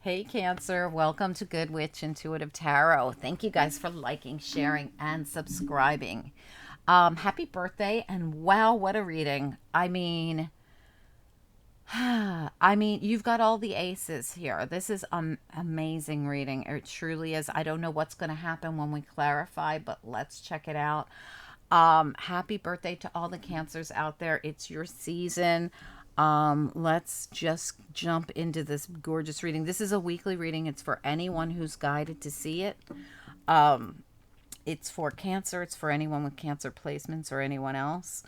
Hey Cancer, welcome to Good Witch Intuitive Tarot. Thank you guys for liking, sharing, and subscribing. Happy birthday, and wow, what a reading. You've got all the aces here. This is an amazing reading. It truly is. I don't know what's going to happen when we clarify, but let's check it out. Happy birthday to all the cancers out there. It's your season. Let's just jump into this gorgeous reading. This is a weekly reading. It's for anyone who's guided to see it. It's for Cancer. It's for anyone with Cancer placements or anyone else.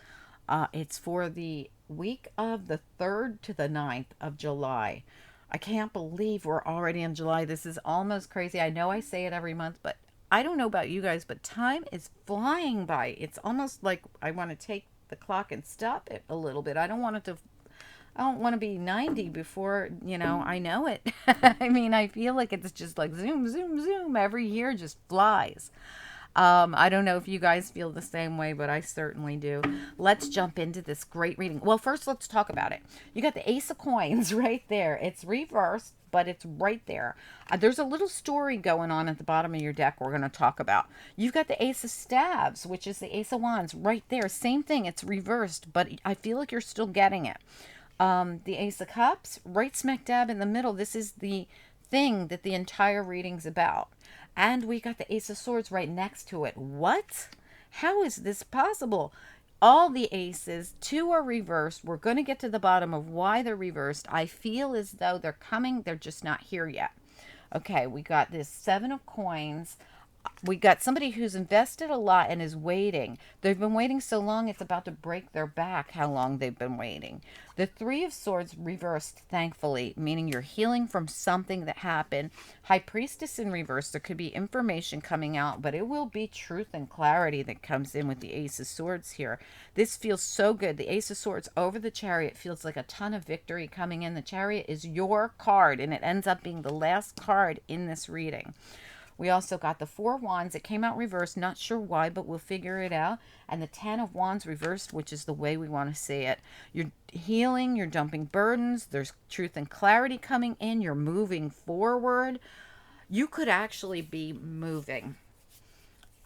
It's for the week of the 3rd to the 9th of July. I can't believe we're already in July. This is almost crazy. I know I say it every month, but I don't know about you guys, but time is flying by. It's almost like I want to take the clock and stop it a little bit. I don't want to be 90 before, I know it. I feel like it's just like zoom, zoom, zoom. Every year just flies. I don't know if you guys feel the same way, but I certainly do. Let's jump into this great reading. Well, first, let's talk about it. You got the Ace of Coins right there. It's reversed, but it's right there. There's a little story going on at the bottom of your deck we're going to talk about. You've got the Ace of Staves, which is the Ace of Wands right there. Same thing. It's reversed, but I feel like you're still getting it. The Ace of Cups, right smack dab in the middle. This is the thing that the entire reading's about. And we got the Ace of Swords right next to it. What? How is this possible? All the aces, 2 are reversed. We're going to get to the bottom of why they're reversed. I feel as though they're coming. They're just not here yet. Okay, we got this 7 of coins. We got somebody who's invested a lot and is waiting. They've been waiting so long it's about to break their back how long they've been waiting. The 3 of Swords reversed, thankfully, meaning you're healing from something that happened. High Priestess in reverse. There could be information coming out, but it will be truth and clarity that comes in with the Ace of Swords here. This feels so good. The Ace of Swords over the Chariot feels like a ton of victory coming in. The Chariot is your card, and it ends up being the last card in this reading. We also got the 4 Wands. It came out reversed. Not sure why, but we'll figure it out. And the 10 of Wands reversed, which is the way we want to see it. You're healing. You're dumping burdens. There's truth and clarity coming in. You're moving forward. You could actually be moving.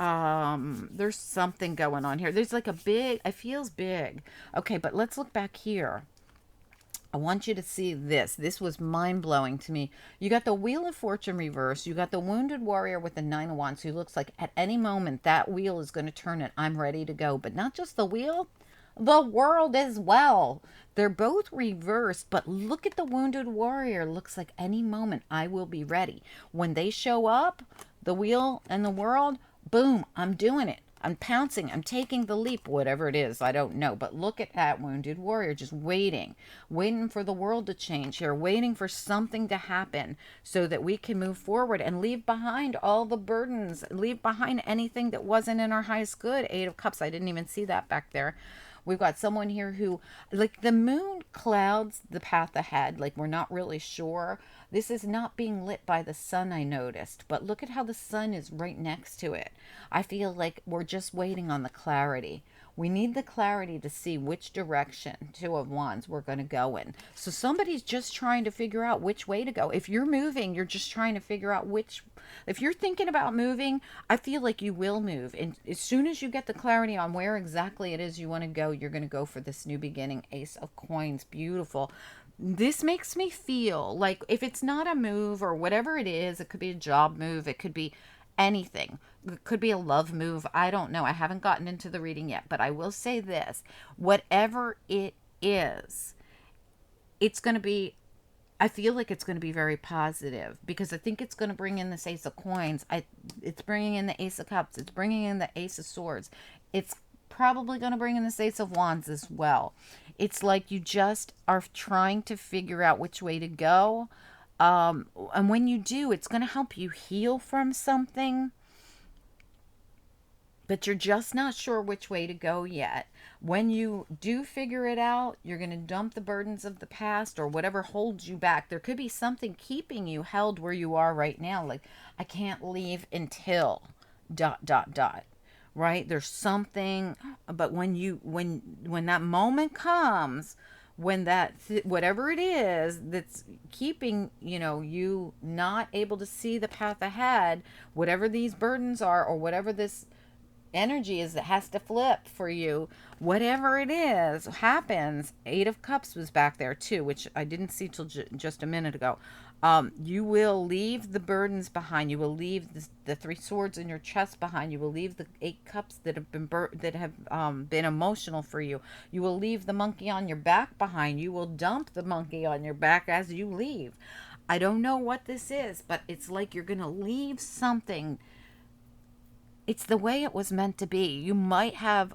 There's something going on here. There's like a big, it feels big. Okay, but let's look back here. I want you to see this. This was mind-blowing to me. You got the Wheel of Fortune reversed. You got the Wounded Warrior with the 9 of Wands who looks like at any moment that wheel is going to turn and I'm ready to go. But not just the wheel, the world as well. They're both reversed, but look at the Wounded Warrior. Looks like any moment I will be ready. When they show up, the wheel and the world, boom, I'm doing it. I'm pouncing. I'm taking the leap, whatever it is. I don't know. But look at that Wounded Warrior just waiting, waiting for the world to change here, waiting for something to happen so that we can move forward and leave behind all the burdens, leave behind anything that wasn't in our highest good. 8 of Cups. I didn't even see that back there. We've got someone here who, like, the moon clouds the path ahead. Like, we're not really sure. This is not being lit by the sun, I noticed. But look at how the sun is right next to it. I feel like we're just waiting on the clarity. We need the clarity to see which direction, 2 of Wands, we're going to go in. So somebody's just trying to figure out which way to go. If you're moving, you're just trying to figure out which. If you're thinking about moving, I feel like you will move. And as soon as you get the clarity on where exactly it is you want to go, you're going to go for this new beginning. Ace of Coins. Beautiful. This makes me feel like if it's not a move or whatever it is, it could be a job move. It could be anything. It could be a love move. I don't know. I haven't gotten into the reading yet, but I will say this. Whatever it is, it's going to be, I feel like it's going to be very positive because I think it's going to bring in this Ace of Coins. It's bringing in the Ace of Cups. It's bringing in the Ace of Swords. It's probably going to bring in the Ace of Wands as well. It's like you just are trying to figure out which way to go. And when you do, it's going to help you heal from something, but you're just not sure which way to go yet. When you do figure it out, you're going to dump the burdens of the past or whatever holds you back. There could be something keeping you held where you are right now. Like, I can't leave until ... Right? There's something, but when that moment comes, when that whatever it is that's keeping, you not able to see the path ahead, whatever these burdens are, or whatever this energy is that has to flip for you, whatever it is happens. Eight of Cups was back there too, which I didn't see till just a minute ago. You will leave the burdens behind. You will leave the Three Swords in your chest behind. You will leave the Eight Cups that have been emotional for you. You will leave the monkey on your back behind. You will dump the monkey on your back as you leave. I don't know what this is, but it's like you're gonna leave something. It's the way it was meant to be. You might have,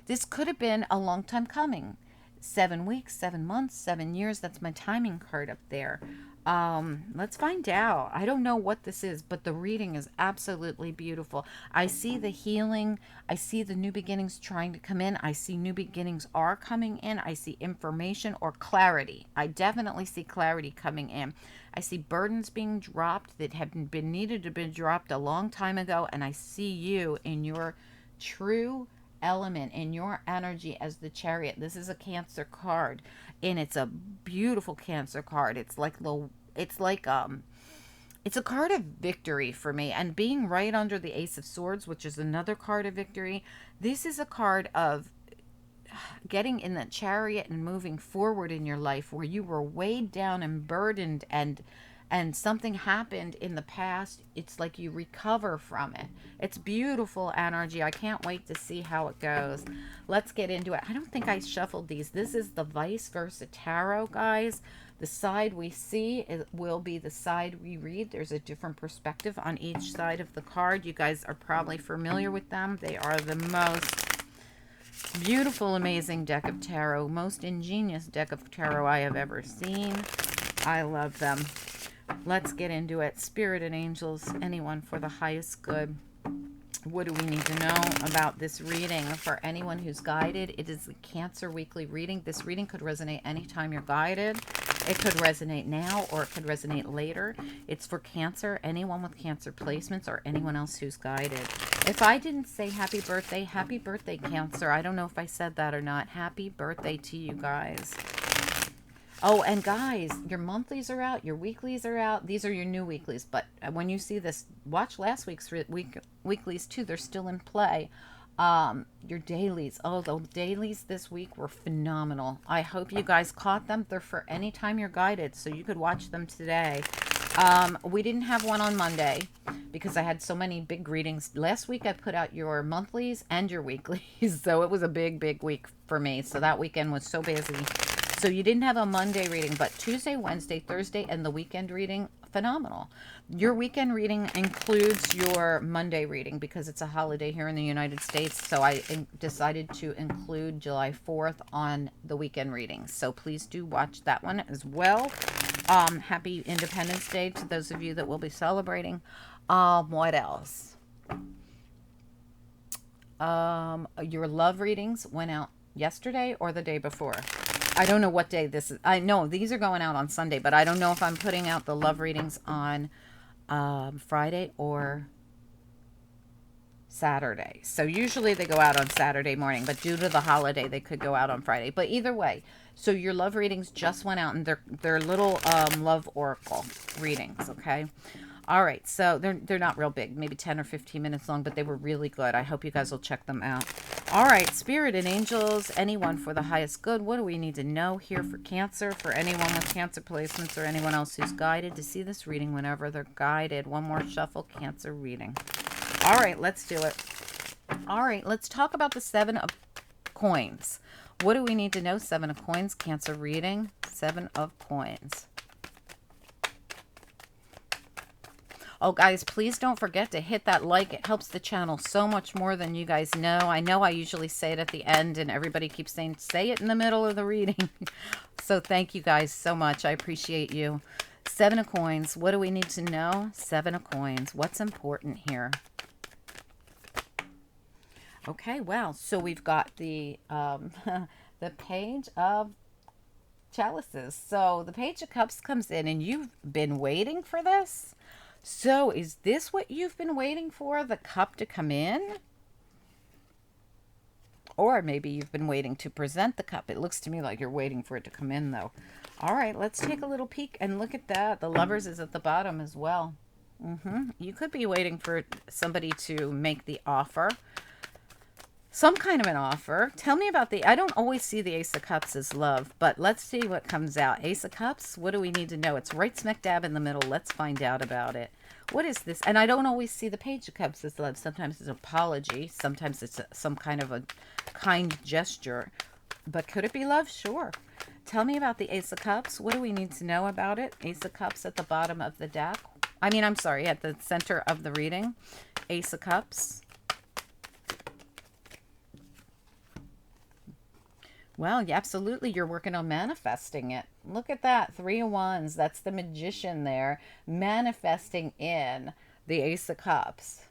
this could have been a long time coming. 7 weeks, 7 months, 7 years. That's my timing card up there. Let's find out. I don't know what this is, but the reading is absolutely beautiful. I see the healing. I see the new beginnings trying to come in. I see new beginnings are coming in. I see information or clarity. I definitely see clarity coming in. I see burdens being dropped that have been needed to be dropped a long time ago. And I see you in your true element, in your energy as the Chariot. This is a Cancer card, and it's a beautiful Cancer card. It's a card of victory for me, and being right under the Ace of Swords, which is another card of victory. This is a card of getting in that Chariot and moving forward in your life, where you were weighed down and burdened, and something happened in the past. It's like you recover from it. It's beautiful energy. I can't wait to see how it goes. Let's get into it. I don't think I shuffled these. This is the Vice Versa Tarot, guys. The side we see will be the side we read. There's a different perspective on each side of the card. You guys are probably familiar with them. They are the most beautiful, amazing deck of tarot. Most ingenious deck of tarot I have ever seen. I love them. Let's get into it. Spirit and angels, anyone for the highest good. What do we need to know about this reading? For anyone who's guided, it is a Cancer weekly reading. This reading could resonate anytime you're guided. It could resonate now, or it could resonate later. It's for Cancer, anyone with Cancer placements, or anyone else who's guided. If I didn't say happy birthday, Cancer. I don't know if I said that or not. Happy birthday to you guys. Oh, and guys, your monthlies are out, your weeklies are out. These are your new weeklies, but when you see this, watch last week's weeklies too. They're still in play. Your dailies. Oh, the dailies this week were phenomenal. I hope you guys caught them. They're for any time you're guided, so you could watch them today. We didn't have one on Monday because I had so many big readings. Last week I put out your monthlies and your weeklies, so it was a big week for me. So that weekend was so busy. So you didn't have a Monday reading, but Tuesday, Wednesday, Thursday, and the weekend reading, phenomenal. Your weekend reading includes your Monday reading because it's a holiday here in the United States. So I decided to include July 4th on the weekend reading. So please do watch that one as well. Happy Independence Day to those of you that will be celebrating. What else? Your love readings went out yesterday or the day before. I don't know what day this is. I know these are going out on Sunday, but I don't know if I'm putting out the love readings on Friday or Saturday. So usually they go out on Saturday morning, but due to the holiday, they could go out on Friday. But either way, so your love readings just went out, and they're little love oracle readings, okay? All right, so they're not real big, maybe 10 or 15 minutes long, but they were really good. I hope you guys will check them out. All right, Spirit and angels, anyone for the highest good. What do we need to know here for Cancer, for anyone with Cancer placements or anyone else who's guided to see this reading whenever they're guided? One more shuffle, Cancer reading. All right, let's do it. All right, let's talk about the Seven of Coins. What do we need to know? Seven of Coins, Cancer reading, Seven of Coins. Oh, guys, please don't forget to hit that like. It helps the channel so much more than you guys know. I know I usually say it at the end, and everybody keeps saying, say it in the middle of the reading. So thank you guys so much. I appreciate you. Seven of Coins. What do we need to know? Seven of Coins. What's important here? Okay, well, so we've got the the Page of Chalices. So the Page of Cups comes in, and you've been waiting for this? So is this what you've been waiting for, the cup to come in? Or maybe you've been waiting to present the cup. It looks to me like you're waiting for it to come in, though. All right, let's take a little peek and look at that. The lovers is at the bottom as well. You could be waiting for somebody to make the offer, some kind of an offer. Tell me about I don't always see the Ace of Cups as love, but let's see what comes out. Ace of Cups, what do we need to know? It's right smack dab in the middle. Let's find out about it. What is this? And I don't always see the Page of Cups as love. Sometimes it's an apology. Sometimes it's some kind of a kind gesture. But could it be love? Sure. Tell me about the Ace of Cups. What do we need to know about it? Ace of Cups at the bottom of the deck. I'm sorry, at the center of the reading. Ace of Cups. Well, yeah, absolutely. You're working on manifesting it. Look at that. 3 of Wands. That's the magician there. Manifesting in the Ace of Cups.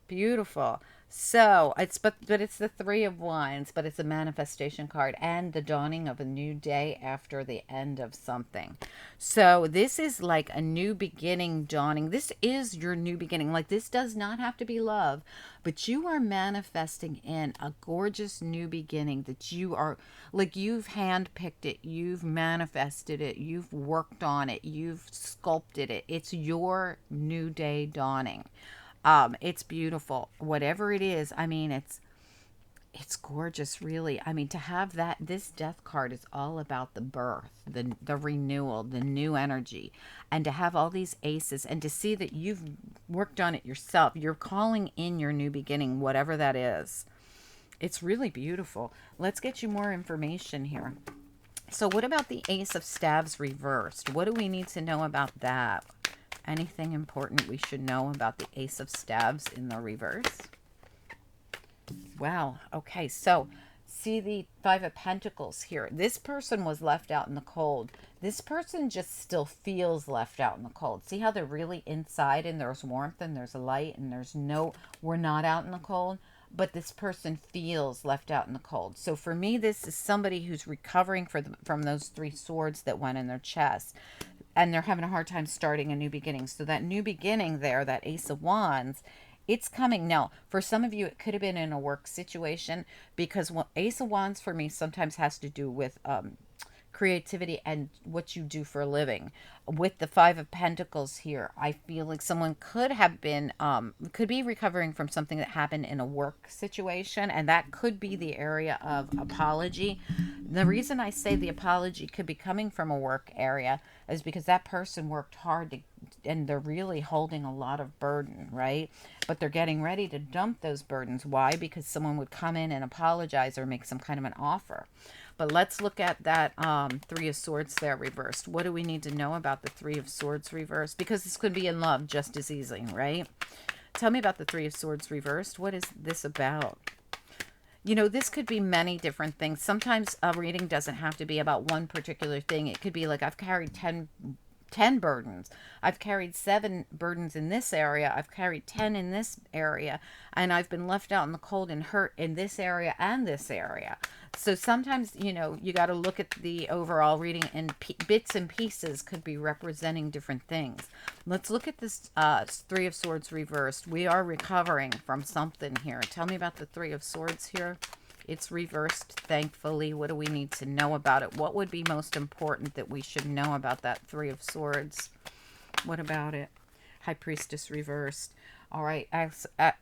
Beautiful. So but it's the 3 of Wands, but it's a manifestation card and the dawning of a new day after the end of something. So this is like a new beginning dawning. This is your new beginning. Like, this does not have to be love, but you are manifesting in a gorgeous new beginning that you are like, you've handpicked it, you've manifested it, you've worked on it, you've sculpted it. It's your new day dawning. It's beautiful. Whatever it is, it's gorgeous, really. To have that, this death card is all about the birth, the renewal, the new energy. And to have all these aces and to see that you've worked on it yourself, you're calling in your new beginning, whatever that is. It's really beautiful. Let's get you more information here. So what about the Ace of Staves reversed? What do we need to know about that? Anything important we should know about the Ace of Staves in the reverse? Wow. Okay. So see the 5 of Pentacles here. This person was left out in the cold. This person just still feels left out in the cold. See how they're really inside and there's warmth and there's light and we're not out in the cold. But this person feels left out in the cold. So for me, this is somebody who's recovering from those 3 swords that went in their chest. And they're having a hard time starting a new beginning. So that new beginning there, that Ace of Wands, it's coming. Now, for some of you, it could have been in a work situation, because Ace of Wands for me sometimes has to do with creativity and what you do for a living. With the 5 of Pentacles here, I feel like someone could be recovering from something that happened in a work situation, and that could be the area of apology. The reason I say the apology could be coming from a work area is because that person worked hard and they're really holding a lot of burden, right? But they're getting ready to dump those burdens. Why? Because someone would come in and apologize or make some kind of an offer. But let's look at that 3 of Swords there reversed. What do we need to know about the 3 of Swords reversed? Because this could be in love just as easily, right? Tell me about the 3 of Swords reversed. What is this about? This could be many different things. Sometimes a reading doesn't have to be about one particular thing. It could be like, I've carried 10 burdens. I've carried 7 burdens in this area. I've carried 10 in this area. And I've been left out in the cold and hurt in this area and this area. So sometimes, you got to look at the overall reading, and bits and pieces could be representing different things. Let's look at this 3 of Swords reversed. We are recovering from something here. Tell me about the 3 of Swords here. It's reversed, thankfully. What do we need to know about it? What would be most important that we should know about that 3 of Swords? What about it? High Priestess reversed. All right.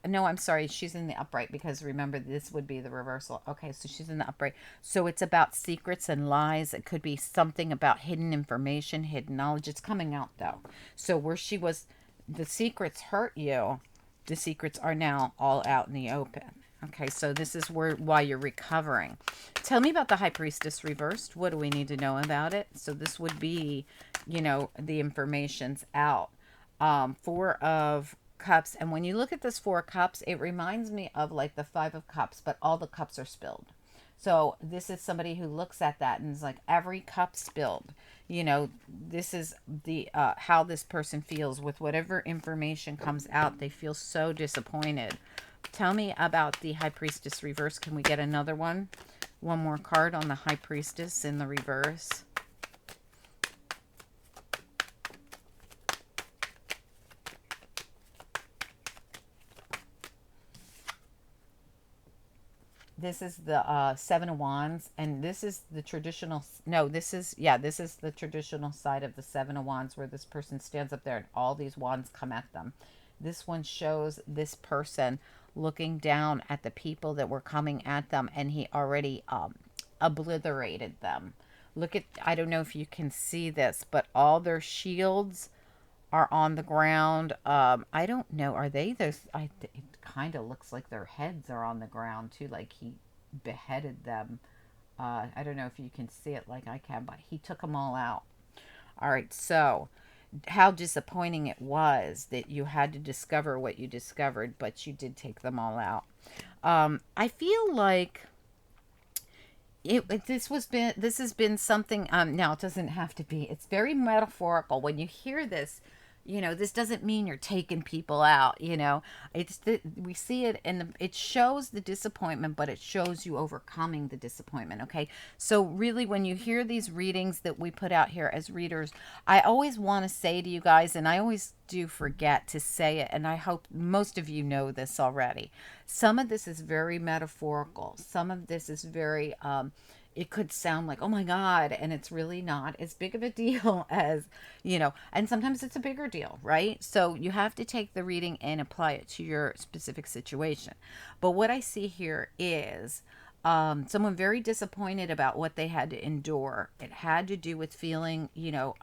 No, I'm sorry. She's in the upright, because remember, this would be the reversal. Okay, so she's in the upright. So it's about secrets and lies. It could be something about hidden information, hidden knowledge. It's coming out, though. So where she was, the secrets hurt you. The secrets are now all out in the open. Okay, so this is why you're recovering. Tell me about the High Priestess reversed. What do we need to know about it? So this would be, the information's out. 4 of Cups. And when you look at this 4 of Cups, it reminds me of like the 5 of Cups, but all the cups are spilled. So this is somebody who looks at that and is like, every cup spilled. This is the how this person feels with whatever information comes out. They feel so disappointed. Tell me about the High Priestess reverse. Can we get another one? One more card on the High Priestess in the reverse. this is the Seven of Wands, and this is the traditional. No, this is, yeah, this is the traditional side of the Seven of Wands, where this person stands up there and all these wands come at them. This one shows this person looking down at the people that were coming at them, and he already obliterated them. Look at, I don't know if you can see this, but all their shields are on the ground. I don't know. Are they those? It kind of looks like their heads are on the ground too, like he beheaded them. I don't know if you can see it like I can, but he took them all out. All right, so how disappointing it was that you had to discover what you discovered, but you did take them all out. I feel like this has been something. Now it doesn't have to be, it's very metaphorical when you hear this. This doesn't mean you're taking people out. It's we see it, and it shows the disappointment, but it shows you overcoming the disappointment. Okay, so really, when you hear these readings that we put out here as readers, I always want to say to you guys, and I always do forget to say it, and I hope most of you know this already. Some of this is very metaphorical. Some of this is very it could sound like, oh my God, and it's really not as big of a deal as, and sometimes it's a bigger deal, right? So you have to take the reading and apply it to your specific situation. But what I see here is someone very disappointed about what they had to endure. It had to do with feeling,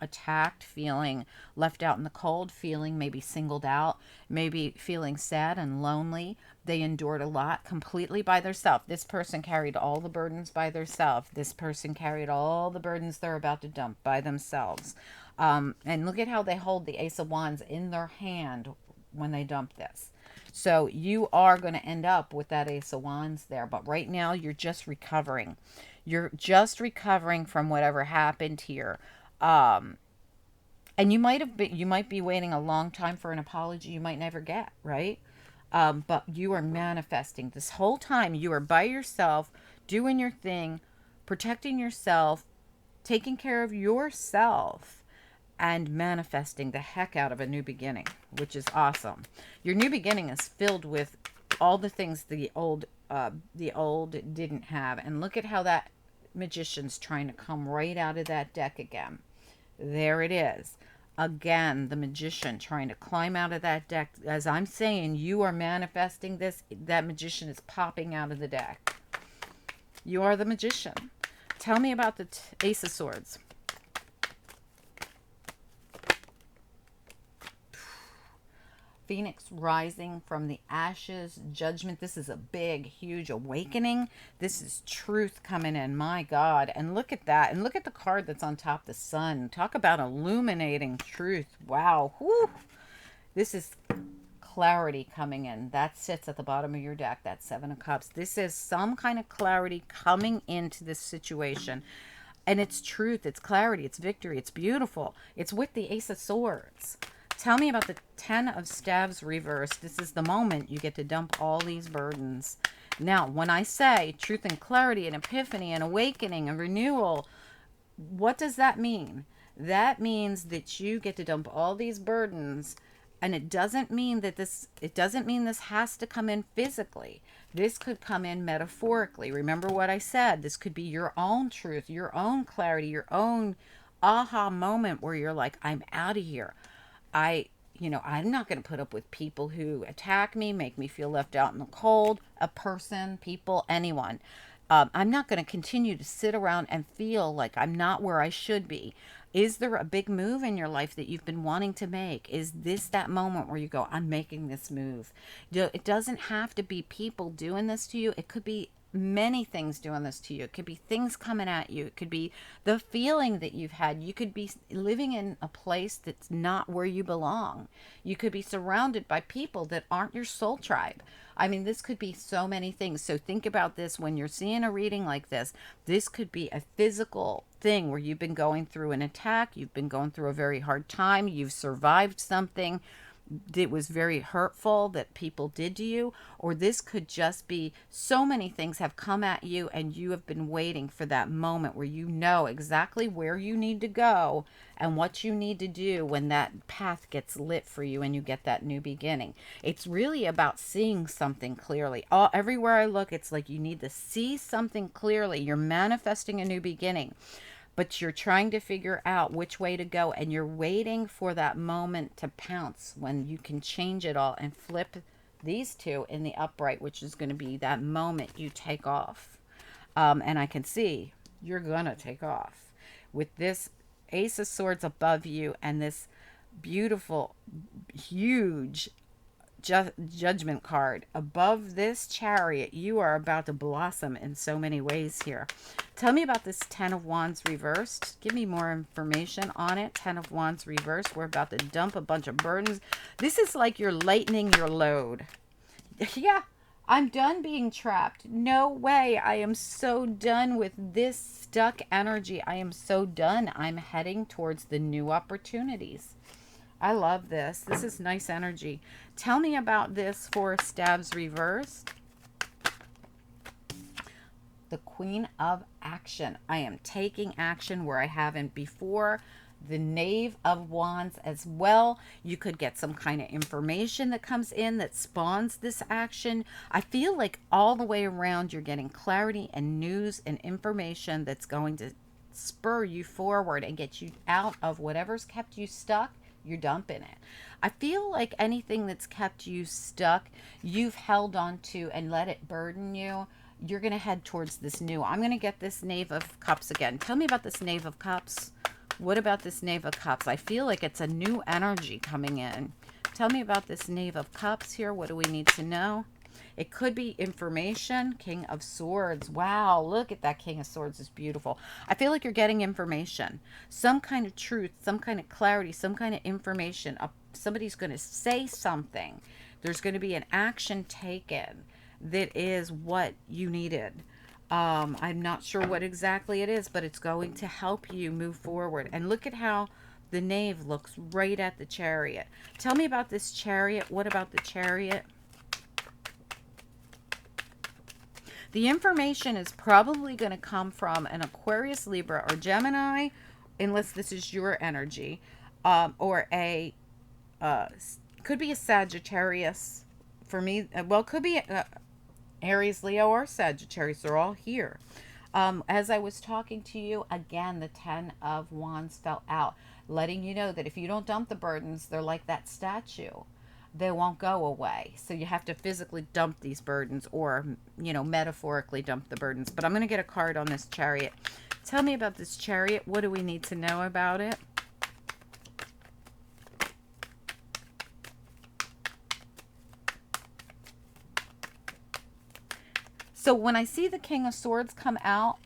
attacked, feeling left out in the cold, feeling maybe singled out, maybe feeling sad and lonely. They endured a lot completely by themselves. This person carried all the burdens by themselves. This person carried all the burdens they're about to dump by themselves. And look at how they hold the Ace of Wands in their hand when they dump this. So you are going to end up with that Ace of Wands there. But right now, you're just recovering. You're just recovering from whatever happened here. And you might be waiting a long time for an apology you might never get, right? But you are manifesting this whole time. You are by yourself, doing your thing, protecting yourself, taking care of yourself, and manifesting the heck out of a new beginning, which is awesome. Your new beginning is filled with all the things the old didn't have. And look at how that Magician's trying to come right out of that deck again. There it is. Again, the Magician trying to climb out of that deck. As I'm saying, you are manifesting this. That Magician is popping out of the deck. You are the Magician. Tell me about the Ace of Swords. Phoenix rising from the ashes, judgment. This is a big, huge awakening. This is truth coming in. My God. And look at that. And look at the card that's on top, the sun. Talk about illuminating truth. Wow. Whew. This is clarity coming in. That sits at the bottom of your deck, that Seven of Cups. This is some kind of clarity coming into this situation. And it's truth. It's clarity. It's victory. It's beautiful. It's with the Ace of Swords. Tell me about the Ten of Staves reversed. This is the moment you get to dump all these burdens. Now, when I say truth and clarity and epiphany and awakening and renewal, what does that mean? That means that you get to dump all these burdens, and it doesn't mean this has to come in physically. This could come in metaphorically. Remember what I said. This could be your own truth, your own clarity, your own aha moment where you're like, I'm out of here. I'm not going to put up with people who attack me, make me feel left out in the cold, a person, people, anyone. I'm not going to continue to sit around and feel like I'm not where I should be. Is there a big move in your life that you've been wanting to make? Is this that moment where you go, I'm making this move? It doesn't have to be people doing this to you. It could be many things doing this to you. It could be things coming at you. It could be the feeling that you've had. You could be living in a place that's not where you belong. You could be surrounded by people that aren't your soul tribe. I mean, this could be so many things. So think about this when you're seeing a reading like this. This could be a physical thing where you've been going through an attack. You've been going through a very hard time. You've survived something. it was very hurtful that people did to you, or this could just be so many things have come at you and you have been waiting for that moment where you know exactly where you need to go and what you need to do when that path gets lit for you and you get that new beginning. It's really about seeing something clearly. Everywhere I look, it's like you need to see something clearly. You're manifesting a new beginning, but you're trying to figure out which way to go, and you're waiting for that moment to pounce when you can change it all and flip these two in the upright, which is going to be that moment you take off. And I can see you're going to take off with this Ace of Swords above you and this beautiful, huge judgment card above this Chariot. You are about to blossom in so many ways here. Tell me about this Ten of Wands reversed. Give me more information on it. Ten of Wands reversed. We're about to dump a bunch of burdens. This is like you're lightening your load. Yeah, I'm done being trapped. No way. I am so done with this stuck energy. I am so done. I'm heading towards the new opportunities. I love this. This is nice energy. Tell me about this Four of Staves reversed. The Queen of Action. I am taking action where I haven't before. The Knave of Wands as well. You could get some kind of information that comes in that spawns this action. I feel like all the way around you're getting clarity and news and information that's going to spur you forward and get you out of whatever's kept you stuck. You're dumping it. I feel like anything that's kept you stuck, you've held on to and let it burden you. You're going to head towards this new. I'm going to get this Knave of Cups again. Tell me about this Knave of Cups. What about this Knave of Cups? I feel like it's a new energy coming in. Tell me about this Knave of Cups here. What do we need to know? It could be information. King of Swords. Wow, look at that King of Swords. It's beautiful. I feel like you're getting information. Some kind of truth, some kind of clarity, some kind of information. Somebody's going to say something. There's going to be an action taken that is what you needed. I'm not sure what exactly it is, but it's going to help you move forward. And look at how the Knave looks right at the Chariot. Tell me about this Chariot. What about the Chariot? The information is probably going to come from an Aquarius, Libra, or Gemini, unless this is your energy, or a could be a Sagittarius. For me, well, could be Aries, Leo, or Sagittarius. They're all here. As I was talking to you, again, the Ten of Wands fell out, letting you know that if you don't dump the burdens, they're like that statue. They won't go away. So you have to physically dump these burdens, or, you know, metaphorically dump the burdens. But I'm going to get a card on this Chariot. Tell me about this Chariot. What do we need to know about it? So when I see the King of Swords come out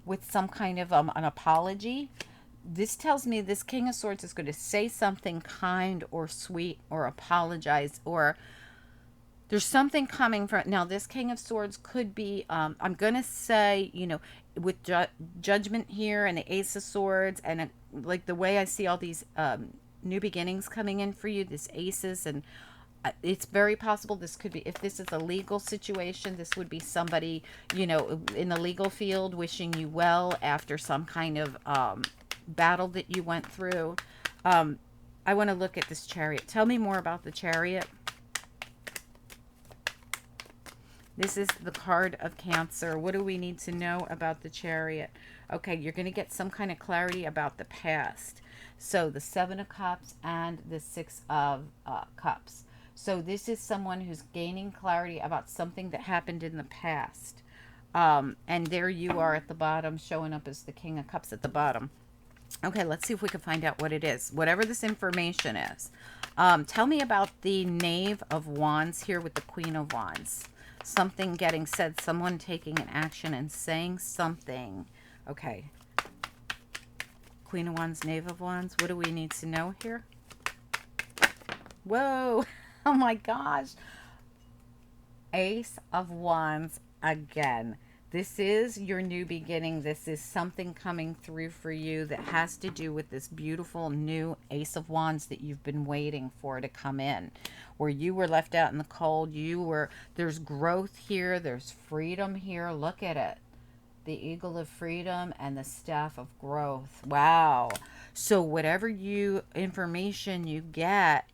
with some kind of an apology, this tells me this King of Swords is going to say something kind or sweet or apologize, or there's something coming from. Now, this King of Swords could be, I'm going to say, you know, with Judgment here and the Ace of Swords, and like the way I see all these new beginnings coming in for you, this Aces, and it's very possible this could be, if this is a legal situation, this would be somebody, you know, in the legal field wishing you well after some kind of battle that you went through. I want to look at this Chariot. Tell me more about the Chariot. This is the card of Cancer. What do we need to know about the Chariot? Okay, you're going to get some kind of clarity about the past. So the Seven of Cups and the Six of Cups. So this is someone who's gaining clarity about something that happened in the past. And there you are at the bottom, showing up as the King of Cups at the bottom. Okay, let's see if we can find out what it is. Whatever this information is. Tell me about the Knave of Wands here with the Queen of Wands. Something getting said, someone taking an action and saying something. Okay. Queen of Wands, Knave of Wands. What do we need to know here? Whoa. Oh my gosh. Ace of Wands again. This is your new beginning. This is something coming through for you that has to do with this beautiful new Ace of Wands that you've been waiting for to come in. Where you were left out in the cold, there's growth here, there's freedom here. Look at it. The eagle of freedom and the staff of growth. Wow. So whatever information you get,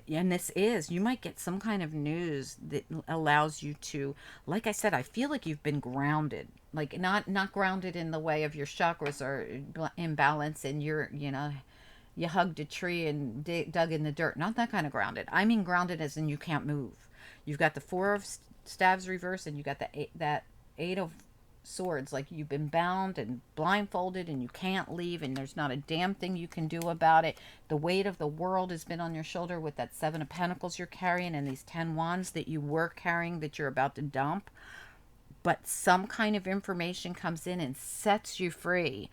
and this is, you might get some kind of news that allows you to, like I said, I feel like you've been grounded, like not grounded in the way of your chakras are imbalance and you hugged a tree and dug in the dirt. Not that kind of grounded. I mean grounded as in you can't move. You've got the four of staves reversed, and you got that eight of swords, like you've been bound and blindfolded and you can't leave, and there's not a damn thing you can do about it. The weight of the world has been on your shoulder with that seven of pentacles you're carrying and these 10 wands that you were carrying that you're about to dump. But some kind of information comes in and sets you free.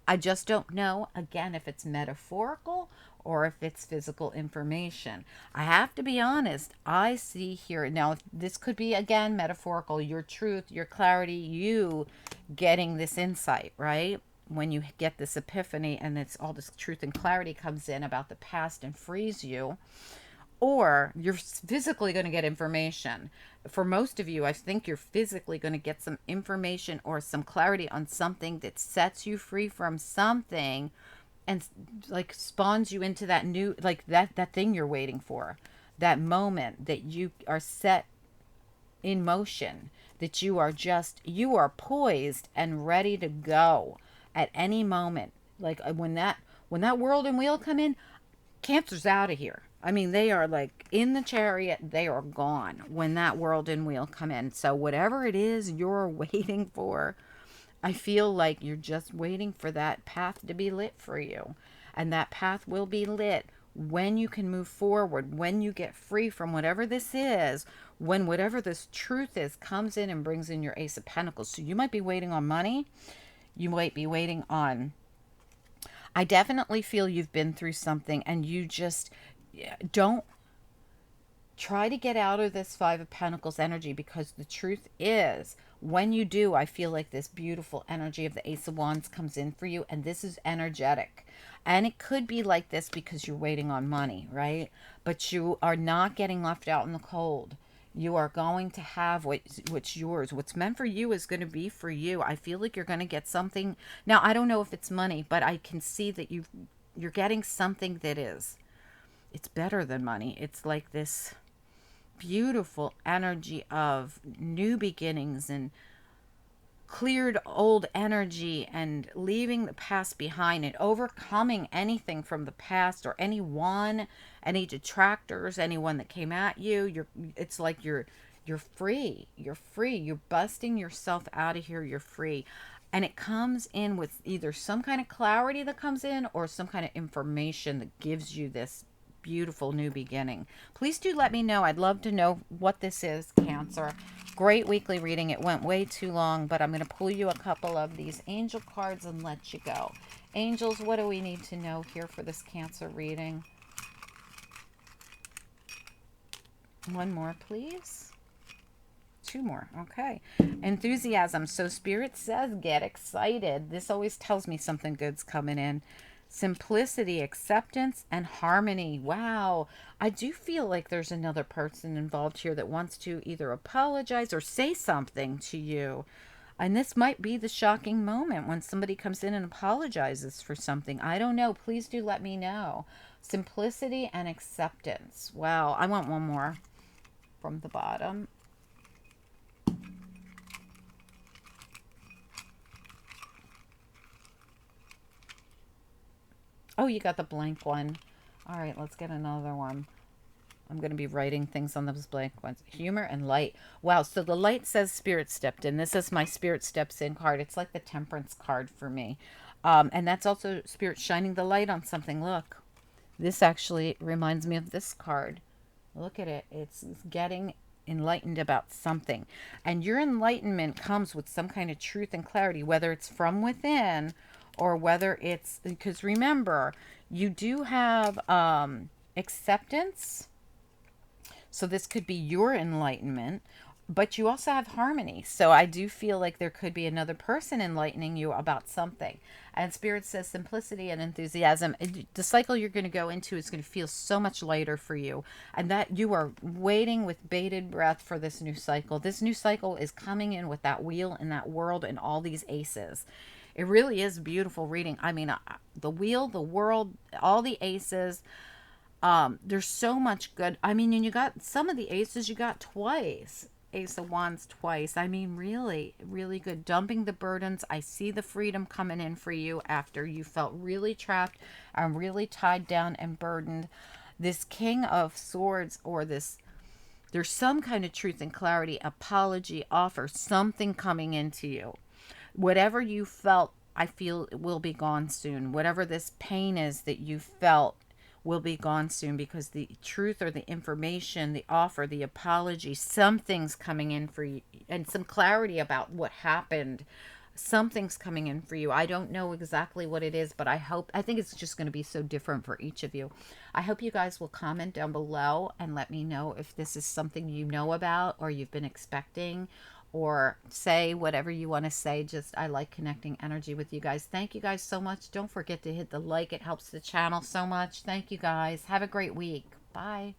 I just don't know, again, if it's metaphorical or if it's physical information. I have to be honest, I see here, now this could be, again, metaphorical, your truth, your clarity, you getting this insight, right? When you get this epiphany and it's all this truth and clarity comes in about the past and frees you. Or you're physically going to get information. For most of you, I think you're physically going to get some information or some clarity on something that sets you free from something and like spawns you into that new, like that thing you're waiting for, that moment that you are set in motion, that you are poised and ready to go at any moment. Like when that whirlwind and wheel come in, Cancer's out of here. I mean, they are like in the chariot, they are gone when that whirlwind wheel come in. So whatever it is you're waiting for, I feel like you're just waiting for that path to be lit for you. And that path will be lit when you can move forward, when you get free from whatever this is, when whatever this truth is comes in and brings in your Ace of Pentacles. So you might be waiting on money. You might be waiting on, I definitely feel you've been through something and you just don't try to get out of this Five of Pentacles energy, because the truth is, when you do, I feel like this beautiful energy of the Ace of Wands comes in for you, and this is energetic. And it could be like this because you're waiting on money, right? But you are not getting left out in the cold. You are going to have what's yours. What's meant for you is going to be for you. I feel like you're going to get something. Now, I don't know if it's money, but I can see that you're getting something that is. It's better than money. It's like this beautiful energy of new beginnings and cleared old energy and leaving the past behind and overcoming anything from the past or any detractors, anyone that came at you. It's like you're free. You're free. You're busting yourself out of here. You're free. And it comes in with either some kind of clarity that comes in or some kind of information that gives you this beautiful new beginning. Please do let me know. I'd love to know what this is, Cancer. Great weekly reading. It went way too long, but I'm going to pull you a couple of these angel cards and let you go. Angels, what do we need to know here for this Cancer reading? One more, please. Two more. Okay. Enthusiasm. So Spirit says get excited. This always tells me something good's coming in. Simplicity, acceptance, and harmony. Wow. I do feel like there's another person involved here that wants to either apologize or say something to you. And this might be the shocking moment when somebody comes in and apologizes for something. I don't know. Please do let me know. Simplicity and acceptance. Wow. I want one more from the bottom. Oh, you got the blank one. All right, let's get another one. I'm going to be writing things on those blank ones. Humor and light. Wow, so the light says Spirit stepped in. This is my Spirit steps in card. It's like the Temperance card for me. And that's also Spirit shining the light on something. Look, this actually reminds me of this card. Look at it. It's getting enlightened about something. And your enlightenment comes with some kind of truth and clarity, whether it's from within or whether it's, because remember, you do have acceptance. So this could be your enlightenment, but you also have harmony. So I do feel like there could be another person enlightening you about something. And Spirit says simplicity and enthusiasm. The cycle you're going to go into is going to feel so much lighter for you. And that you are waiting with bated breath for this new cycle. This new cycle is coming in with that wheel and that world and all these aces. It really is beautiful reading. I mean, the wheel, the world, all the aces. There's so much good. I mean, and you got some of the aces you got twice. Ace of Wands twice. I mean, really, really good. Dumping the burdens. I see the freedom coming in for you after you felt really trapped and really tied down and burdened. This King of Swords, or this, there's some kind of truth and clarity, apology, offer, something coming into you. Whatever you felt, I feel it will be gone soon. Whatever this pain is that you felt will be gone soon, because the truth or the information, the offer, the apology, something's coming in for you, and some clarity about what happened. Something's coming in for you. I don't know exactly what it is, but I think it's just going to be so different for each of you. I hope you guys will comment down below and let me know if this is something you know about or you've been expecting, or say whatever you want to say. Just, I like connecting energy with you guys. Thank you guys so much. Don't forget to hit the like. It helps the channel so much. Thank you guys. Have a great week. Bye.